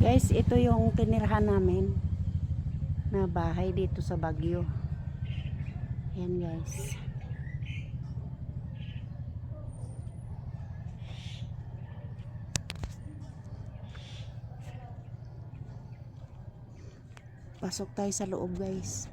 Guys, ito yung tinirahan namin na bahay dito sa Baguio. Ayan guys. Pasok tayo sa loob guys.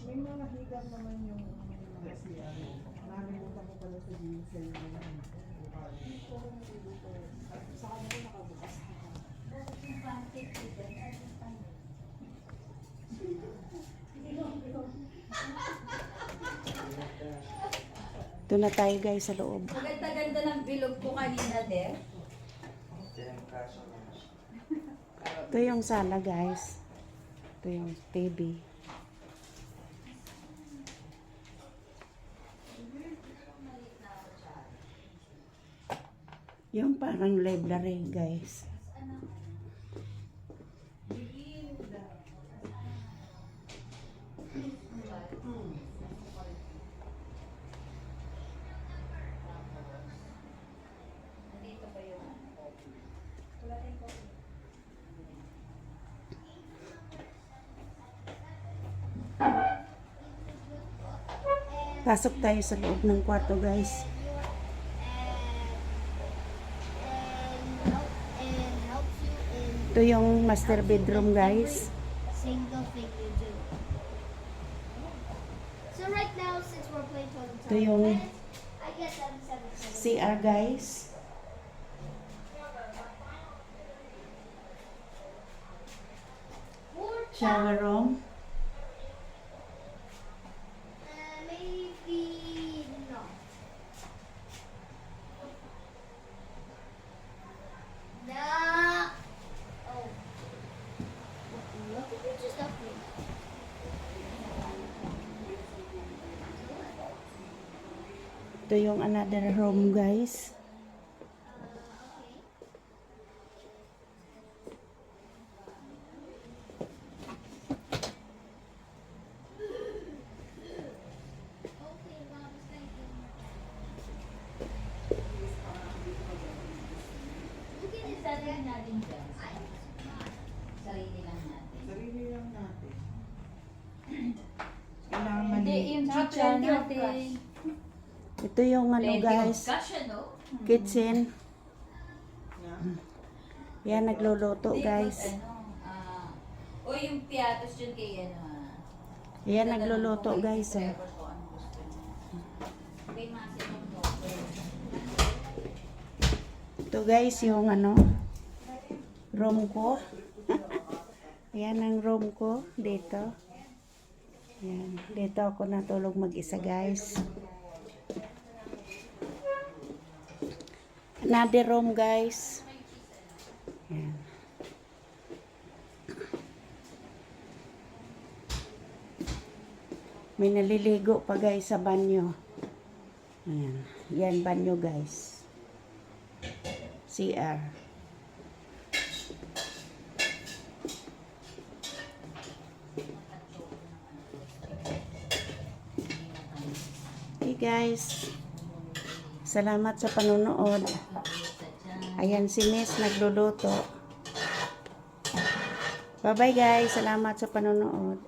May mga higap naman yung mga CR. Nakalimutan ko pala sa diesel na yan. Sa kanila nakabukas na. Ito na tayo guys sa loob. Maganda-ganda ng bilog ko kanina, de. Ito yung sala guys. Ito yung TV. Yung parang library guys. Pasok tayo sa loob ng kwarto guys. Ito yung master bedroom guys. Single thing you do. So right now, since we're playing for the Ito yung I guess I'm 7. CR guys. Shower room. Maybe not. No. Oh. What did you just open? Ito yung another room guys. Okay. Okay, Mom, thank you. Look at this. Sarili natin dyan. Sarili lang natin. Sarili lang natin. Kailangan Hindi, maliit. yung chicha natin. Ito yung ano Plenty guys. of cash, ano? Kitchen. Na. Yan nagluluto Hindi, guys. o yung piatos dyan kay ano. Yan nagluluto guys. Oh. Kay Masin mo. Ito guys yung ano room ko. Yan ang room ko dito. Yan, dito ako natulog mag-isa guys. Another room guys. Yan. May naliligo pa guys sa banyo. Ayan. Yan banyo guys. CR. Okay guys. Salamat sa panonood. Ayan si Miss nagluluto. Bye bye guys. Salamat sa panonood.